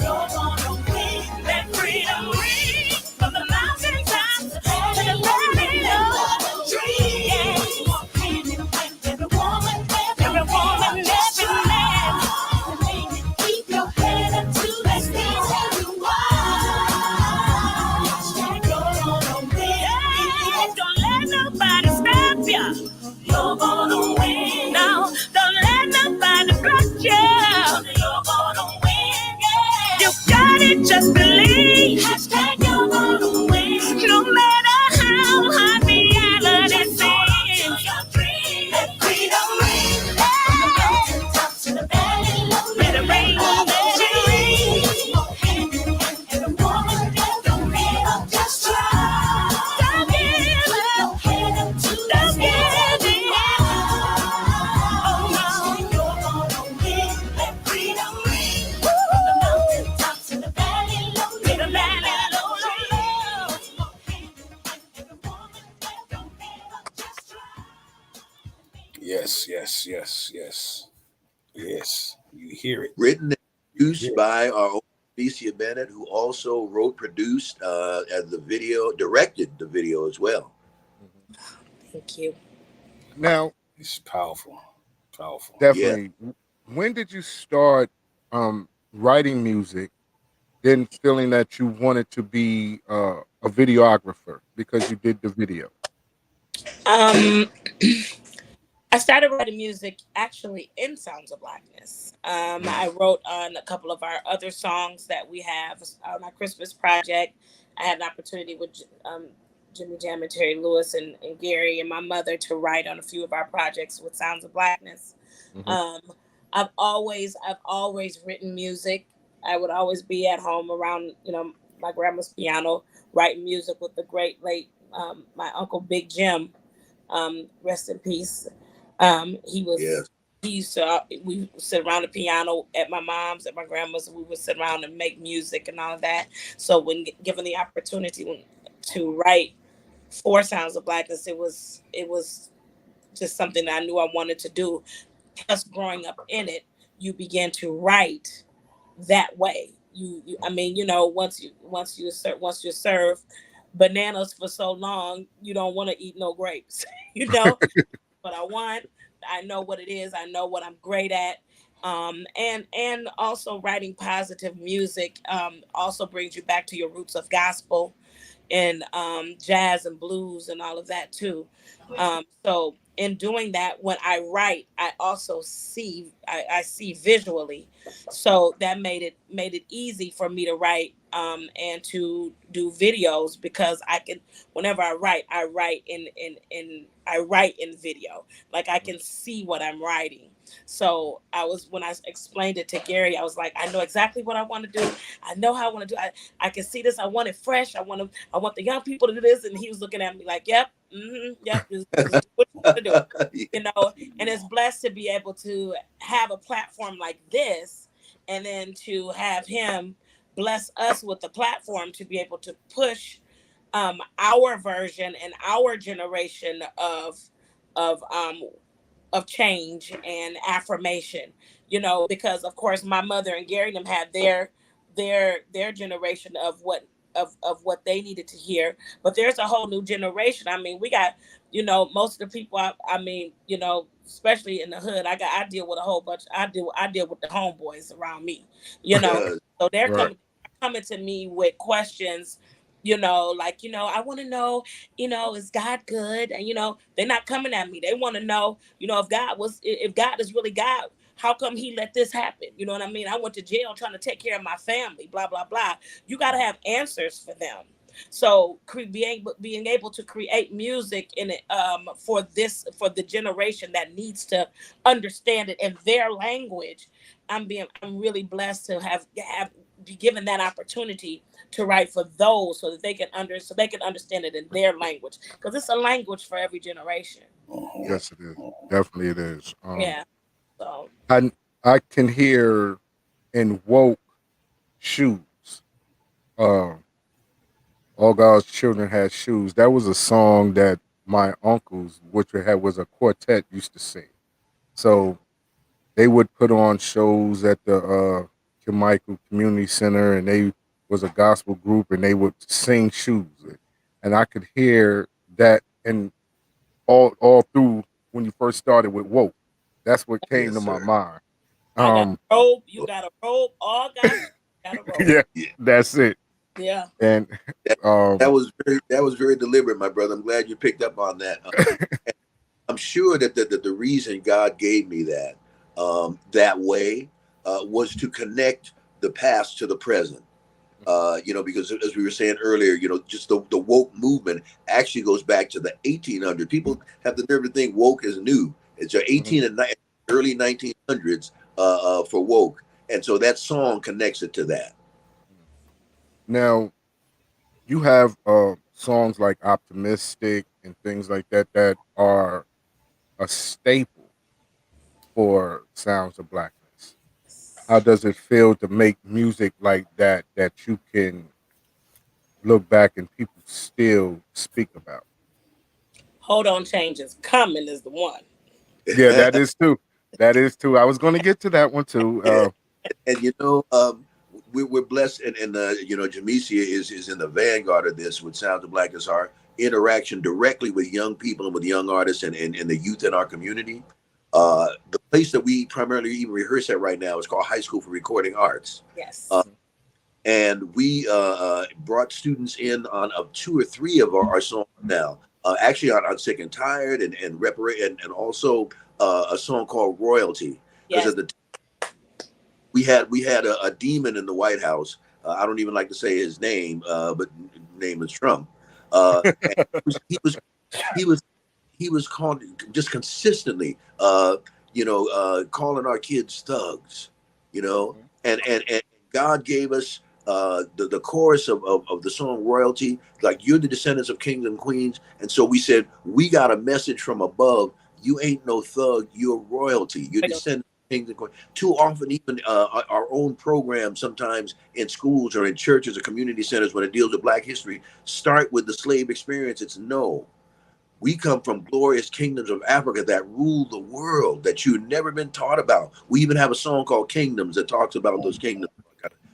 You're gonna win. Let freedom ring from the mountain top to the valley low. Every woman, every man, and make it keep your head up to the sky. You're gonna win. Don't let nobody stop you. You're gonna win. No, don't let nobody block you. You're gonna win. Yeah. You got it, just believe. Hashtag you're gonna win. No matter how hard the reality seems. Your dream, let freedom ring. From the mountain top to the valley low. Let it rain, let it rain. Every woman, every man, just try. Don't give up. Your head up to the sky. Oh no, you're gonna win. Let freedom ring. From the mountain top to the valley low. To the valley low. Every woman, every man, just try.
Yes, yes, yes, yes. Yes. You hear it.
Written and produced
Yeah.
by our own Alicia Bennett, who also wrote, produced, and the video, directed the video as well.
Thank you.
Now,
It's powerful. Powerful.
definitely. When did you start writing music, then feeling that you wanted to be a videographer because you did the video?
I started writing music actually in Sounds of Blackness. I wrote on a couple of our other songs that we have on our Christmas project. I had an opportunity with Jimmy Jam and Terry Lewis and Gary and my mother to write on a few of our projects with Sounds of Blackness. I've always written music. I would always be at home around, my grandma's piano, writing music with the great late my uncle Big Jim. Rest in peace. He used to, we would sit around the piano at my mom's, at my grandma's, and we would sit around and make music and all of that. So when given the opportunity to write for Sounds of Blackness, it was just something that I knew I wanted to do. Plus growing up in it, you begin to write that way. Once you serve bananas for so long, you don't want to eat no grapes. What I want. I know what it is. I know what I'm great at. And also writing positive music also brings you back to your roots of gospel and jazz and blues and all of that too. So in doing that, when I write, I also see I see visually. So that made it easy for me to write and to do videos, because I can, whenever I write in video. Like I can see what I'm writing. So when I explained it to Gary, I was like, I know exactly what I want to do. I know how I want to do it. I can see this. I want it fresh. I want the young people to do this. And he was looking at me like, yep. Yep. This is what you want to do. And it's blessed to be able to have a platform like this, and then to have him bless us with the platform to be able to push our version and our generation of change and affirmation, because of course my mother and Gary them had their generation of what they needed to hear, but there's a whole new generation. I mean, we got, most of the people, especially in the hood, I deal with a whole bunch. I deal with the homeboys around me, so they're coming coming to me with questions, like, I want to know, is God good? And, they're not coming at me. They want to know, if God is really God, how come he let this happen? You know what I mean? I went to jail trying to take care of my family, blah, blah, blah. You got to have answers for them. So being able to create music in it for the generation that needs to understand it in their language, I'm really blessed to have be given that opportunity to write for those so that they can understand it in their language, because it's a language for every generation.
Yes, it is. Definitely, it is.
Yeah. So
I can hear in woke shoes. All God's children had shoes. That was a song that my uncles, which was a quartet, used to sing. So they would put on shows at the Michael Community Center, and they was a gospel group, and they would sing shoes, and I could hear that, and all through when you first started with woke. That's what came to my mind.
I got a robe. You got a robe. All got a robe.
Yeah, that's it.
Yeah.
And
that was very deliberate, my brother. I'm glad you picked up on that. I'm sure that the reason God gave me that that way was to connect the past to the present. Because as we were saying earlier, just the woke movement actually goes back to the 1800s. People have the nerve to think woke is new. It's 18 and early 1900s for woke, and so that song connects it to that.
Now, you have songs like "Optimistic" and things like that that are a staple for Sounds of Blackness. How does it feel to make music like that you can look back and people still speak about?
Hold on, changes coming is the one.
Yeah, that is too. That is too. I was going to get to that one too.
And we're blessed, and Jamesia is in the vanguard of this with Sounds of Blackness, our interaction directly with young people and with young artists and the youth in our community. The place that we primarily even rehearse at right now is called High School for Recording Arts.
Yes.
And we brought students in on 2 or 3 of our songs now. Actually on Sick and Tired and also a song called Royalty. Because at the we had a demon in the White House. I don't even like to say his name, but name is Trump. He was called just consistently, calling our kids thugs, and God gave us the chorus of the song Royalty, like you're the descendants of kings and queens. And so we said, we got a message from above. You ain't no thug, you're royalty. You're descendants of kings and queens. Too often, even our own programs, sometimes in schools or in churches or community centers, when it deals with Black history, start with the slave experience. It's no. We come from glorious kingdoms of Africa that rule the world that you've never been taught about. We even have a song called Kingdoms that talks about those kingdoms.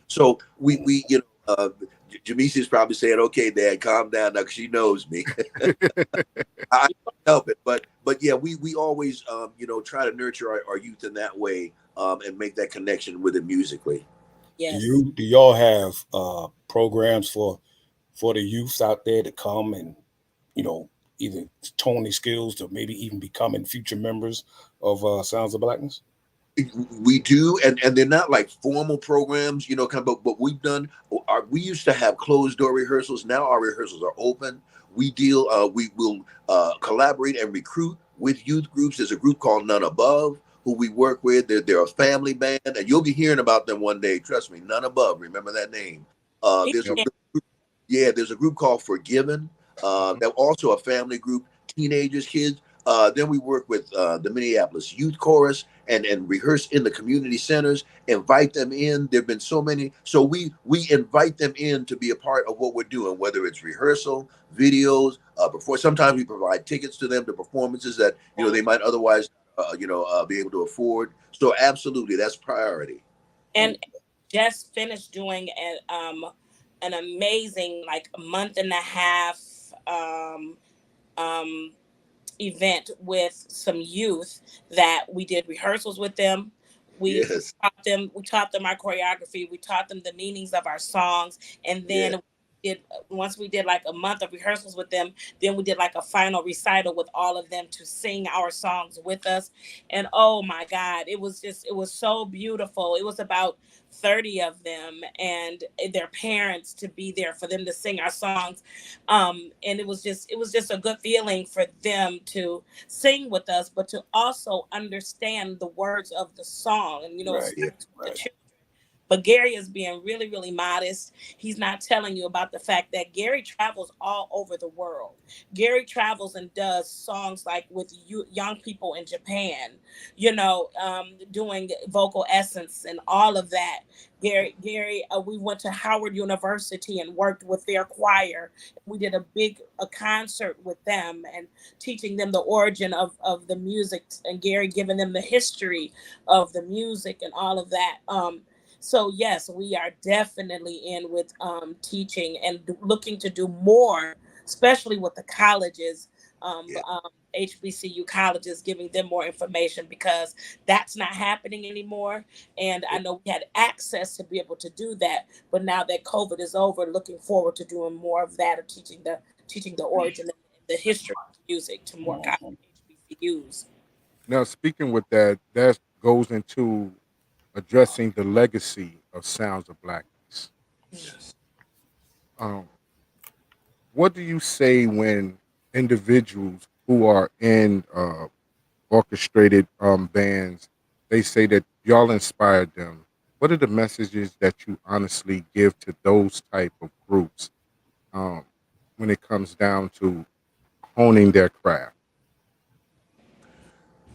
So we Jamesia is probably saying, "Okay, Dad, calm down now," because she knows me. I don't help it, but yeah, we always try to nurture our youth in that way and make that connection with it musically.
Yes.
Do y'all have programs for the youth out there to come and either tone their skills to maybe even becoming future members of Sounds of Blackness?
We do, and they're not like formal programs, but we've done. We used to have closed door rehearsals. Now our rehearsals are open. We will collaborate and recruit with youth groups. There's a group called None Above who we work with. They're a family band, and you'll be hearing about them one day. Trust me, None Above. Remember that name. There's a group called Forgiven. They're also a family group, teenagers, kids. Then we work with the Minneapolis Youth Chorus and rehearse in the community centers, invite them in. There've been so many. So we invite them in to be a part of what we're doing, whether it's rehearsal, videos, before. Sometimes we provide tickets to them to performances that, they might otherwise, be able to afford. So absolutely, that's priority.
And just finished doing an amazing, like, a month and a half event with some youth that we did rehearsals with them. We
Yes.
taught them our choreography. We taught them the meanings of our songs, and then once we did like a month of rehearsals with them, then we did like a final recital with all of them to sing our songs with us. And oh my God, it was so beautiful. It was about 30 of them and their parents to be there for them to sing our songs. And it was just a good feeling for them to sing with us, but to also understand the words of the song. And it starts with the children. But Gary is being really, really modest. He's not telling you about the fact that Gary travels all over the world. Gary travels and does songs like with young people in Japan, doing vocal essence and all of that. Gary, we went to Howard University and worked with their choir. We did a concert with them and teaching them the origin of the music, and Gary giving them the history of the music and all of that. So yes, we are definitely in with teaching and looking to do more, especially with the colleges, HBCU colleges, giving them more information, because that's not happening anymore. And I know we had access to be able to do that, but now that COVID is over, looking forward to doing more of that, or teaching the origin and the history of music to more HBCUs.
Now, speaking with that goes into addressing the legacy of Sounds of Blackness.
Yes.
What do you say when individuals who are in orchestrated bands, they say that y'all inspired them? What are the messages that you honestly give to those type of groups when it comes down to honing their craft?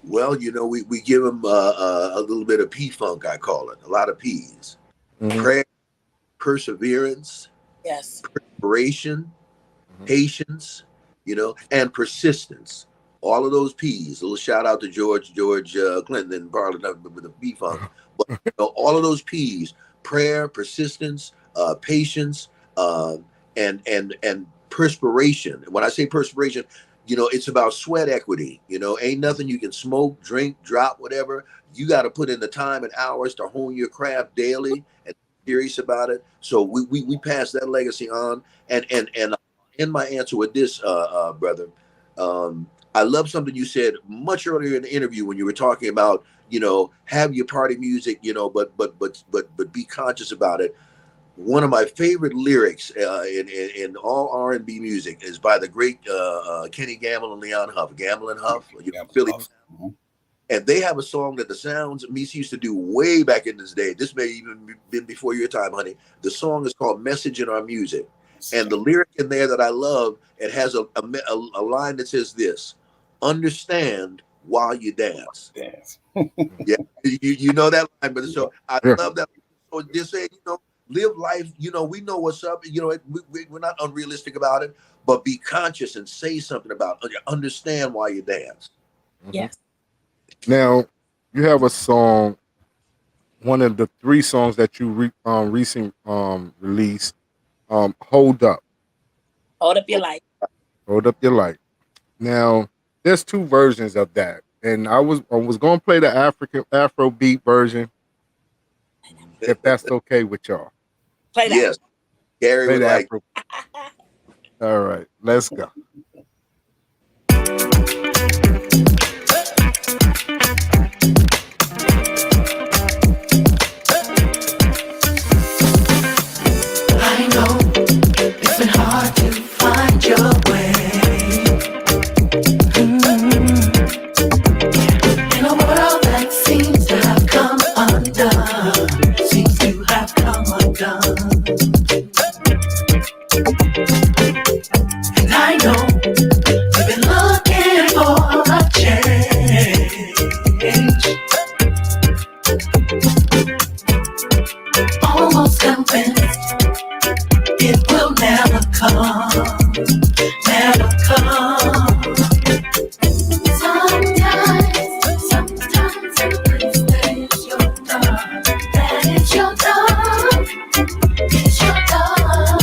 Well, we give them a little bit of P-Funk, I call it. A lot of P's.
Mm-hmm.
Prayer, perseverance, preparation, patience, and persistence. All of those P's. A little shout out to George Clinton and Parliament with the P-Funk. But all of those P's: prayer, persistence, patience, and perspiration. When I say perspiration, it's about sweat equity. Ain't nothing you can smoke, drink, drop, whatever. You got to put in the time and hours to hone your craft daily and be serious about it. So we pass that legacy on. And in my answer with this, brother, I love something you said much earlier in the interview when you were talking about, have your party music, but be conscious about it. One of my favorite lyrics in all R&B music is by the great Kenny Gamble and Leon Huff. Gamble and Huff, Philly.
Mm-hmm.
And they have a song that the Sounds Meese used to do way back in this day. This may even been before your time, honey. The song is called "Message in Our Music," and the lyric in there that I love, it has a line that says this: "Understand while you dance."
Dance.
Yeah, you know that line, but so I love that. So just say, live life, we know what's up, we're not unrealistic about it, but be conscious and say something about it. Understand why you dance.
Yes.
Now, you have a song, one of the 3 songs that you recently released, Hold Up.
Hold Up Your Light.
Hold Up Your Light. Now, there's 2 versions of that, and I was going to play the Afrobeat version, if that's okay with y'all.
Play that.
Yes. Gary would like.
All right, let's go.
I know it's been hard to find your way. In a world that seems to have come undone, seems to have come undone. And I know you've been looking for a change, almost convinced it will never come, never come. Sometimes embrace that it's your love, that it's your love, it's your love.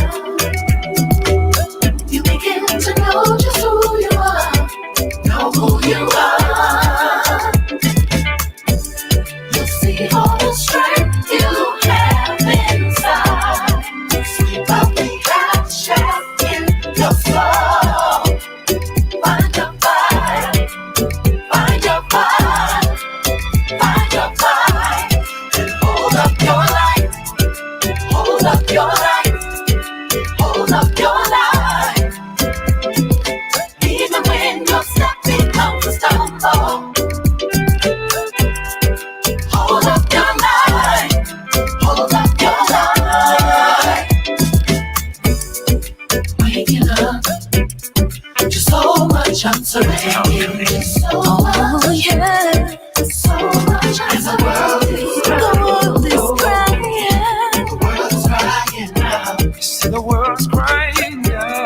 You begin to know just who you are, know who you are. You'll see
Oh yeah, so much. And the world is crying. The world's crying now. The world's crying now.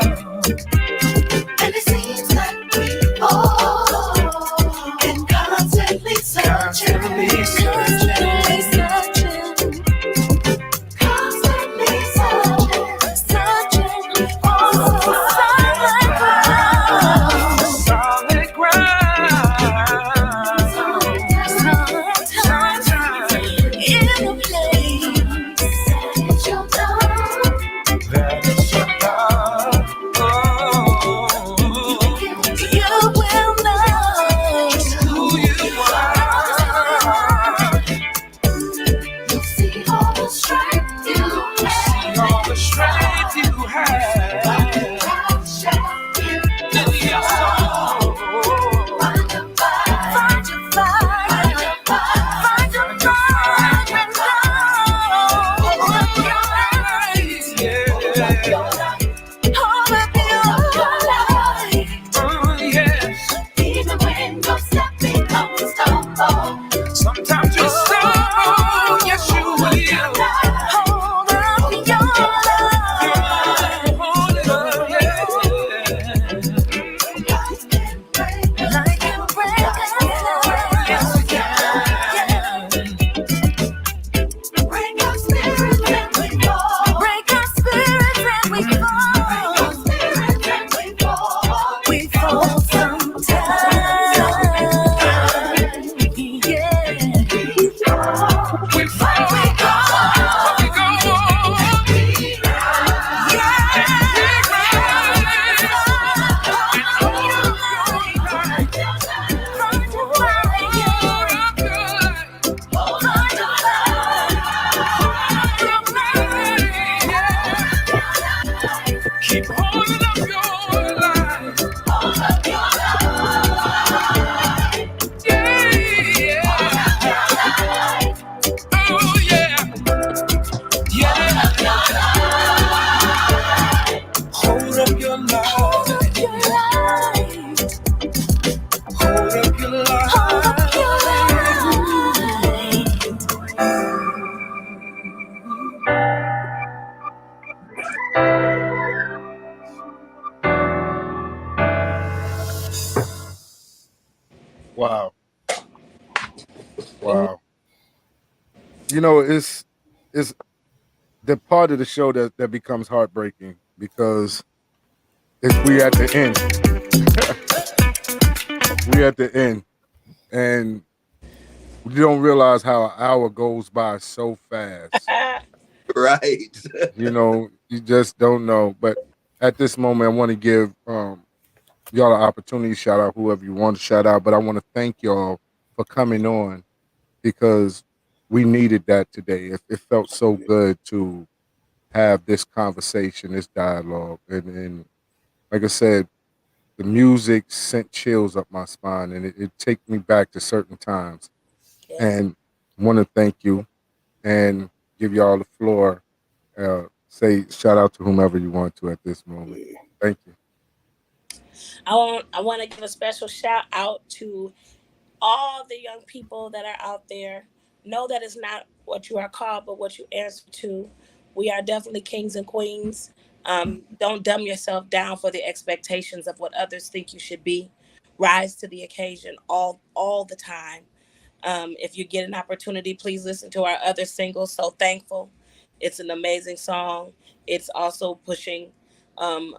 And it seems that we all can constantly searching. Sometimes you stumble, yes you will. Hold up your life. Hold it up, yeah. Like you break yes we can. Break our spirits and we fall. Break our spirits and we fall. Break our spirits and we fall. We fall sometimes. Keep holding up your life. Hold up your life. Yeah. Oh yeah. Hold up your life. Hold up your life. Hold up your life. Hold up your
Wow. Wow. You know, it's the part of the show that becomes heartbreaking because we at the end. We at the end. And you don't realize how an hour goes by so fast.
Right.
You know, you just don't know. But at this moment, I want to give y'all an opportunity to shout out whoever you want to shout out. But I want to thank y'all for coming on because we needed that today. It felt so good to have this conversation, this dialogue. And like I said, the music sent chills up my spine and it takes me back to certain times.
Yes.
And I want to thank you and give y'all the floor. Say shout out to whomever you want to at this moment. Thank you.
I want to give a special shout out to all the young people that are out there. Know that it's not what you are called, but what you answer to. We are definitely kings and queens. Don't dumb yourself down for the expectations of what others think you should be. Rise to the occasion all the time. If you get an opportunity, please listen to our other single, So Thankful. It's an amazing song. It's also pushing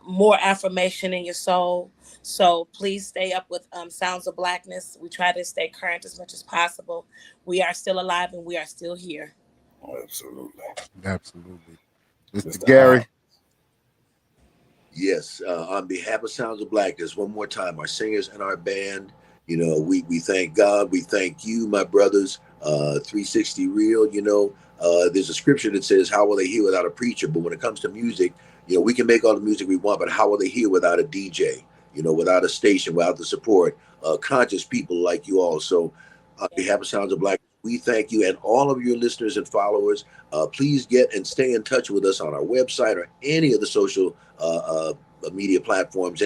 more affirmation in your soul. So please stay up with Sounds of Blackness. We try to stay current as much as possible. We are still alive and we are still here.
Oh, absolutely.
Absolutely. Mr. Gary.
Yes, on behalf of Sounds of Blackness, one more time, our singers and our band, you know, we thank God. We thank you, my brothers. 360 Real, you know, there's a scripture that says, how will they hear without a preacher? But when it comes to music, you know, we can make all the music we want, but how will they hear without a DJ? You know, without a station, without the support, conscious people like you all. So on behalf of Sounds of Blackness, we thank you and all of your listeners and followers. Please get and stay in touch with us on our website or any of the social media platforms.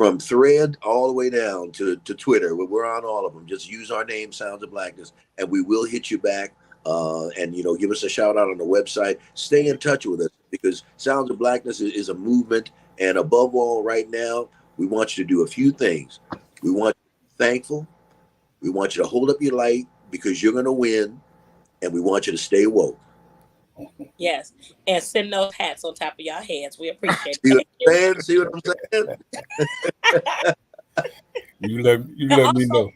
from Thread all the way down to Twitter. We're on all of them. Just use our name, Sounds of Blackness, and we will hit you back. And give us a shout out on the website. Stay in touch with us, because Sounds of Blackness is a movement. And above all, right now, we want you to do a few things. We want you to be thankful. We want you to hold up your light, because you're going to win. And we want you to stay woke.
Yes. And send those hats on top of your heads. We appreciate
it. See what I'm saying?
You let me know.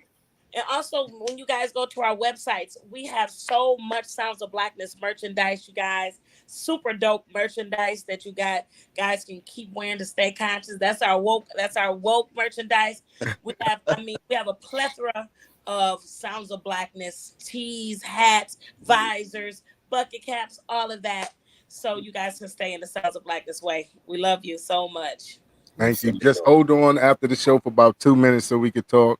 And also, when you guys go to our websites, we have so much Sounds of Blackness merchandise, you guys. Super dope merchandise that you guys can keep wearing to stay conscious. That's our woke merchandise. We have a plethora of Sounds of Blackness tees, hats, visors, bucket caps, all of that. So you guys can stay in the Sounds of Blackness way. We love you so much.
Thank you. Just hold on after the show for about 2 minutes so we can talk.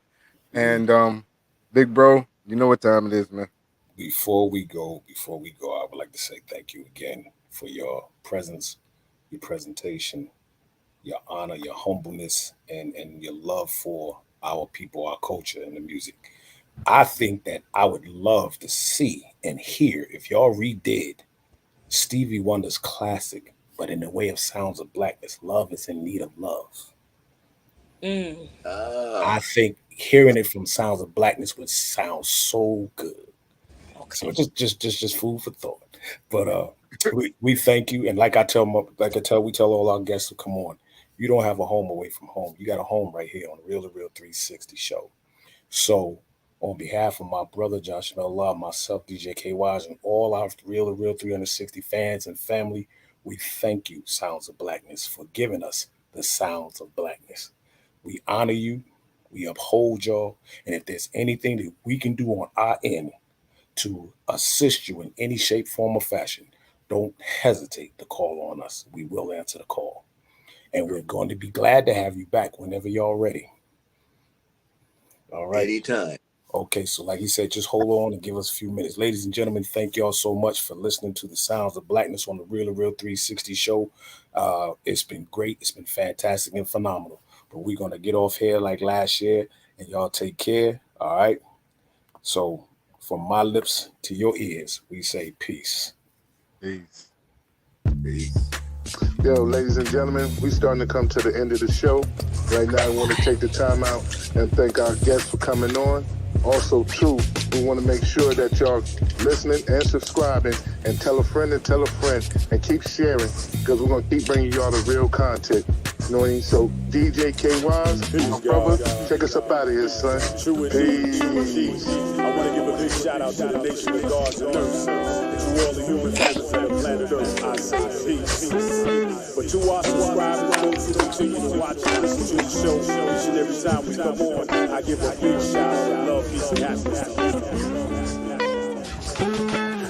And big bro, you know what time it is, man.
Before we go, I would like to say thank you again for your presence, your presentation, your honor, your humbleness, and your love for our people, our culture, and the music. I think that I would love to see and hear if y'all redid Stevie Wonder's classic, but in the way of Sounds of Blackness, Love is in Need of Love. I think hearing it from Sounds of Blackness would sound so good. Okay. So just food for thought. But we thank you, and we tell all our guests to come on. You don't have a home away from home. You got a home right here on the Real2reel360 show. So on behalf of my brother Joshua Allah, myself, DJ KYs, and all our Real2reel360 fans and family, we thank you, Sounds of Blackness, for giving us the Sounds of Blackness. We honor you, we uphold y'all, and if there's anything that we can do on our end to assist you in any shape, form, or fashion, don't hesitate to call on us. We will answer the call. And we're going to be glad to have you back whenever y'all ready. All right.
Anytime.
Okay, so like he said, just hold on and give us a few minutes. Ladies and gentlemen, thank y'all so much for listening to the Sounds of Blackness on the Real2reel360 show. It's been great. It's been fantastic and phenomenal. But we're going to get off here like last year, and y'all take care. All right. So from my lips to your ears, we say peace.
Peace.
Peace. Yo, ladies and gentlemen, we starting to come to the end of the show. Right now, I want to take the time out and thank our guests for coming on. Also, too, we want to make sure that y'all listening and subscribing, and tell a friend and keep sharing, because we're going to keep bringing y'all the real content. You know what I mean? So, DJ KYs, my brother, check us up out of here, son. Peace.
I want to give a big shout out to the nation of gods and nurses, to all the human families on the planet Earth. I say peace. But to our subscribers, those who continue to watch and listen to the show each and every time we come on, I give a big shout out and love, peace, and happiness.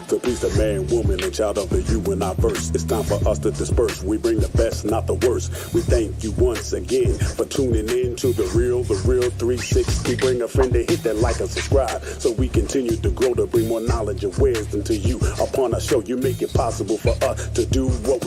To peace of man, woman, and child of the you and I verse. It's time for us to disperse. We bring the best, not the worst. We thank you once again for tuning in to the Real2reel360. Bring a friend to hit that like and subscribe, so we continue to grow to bring more knowledge and wisdom to you. Upon our show, you make it possible for us to do what we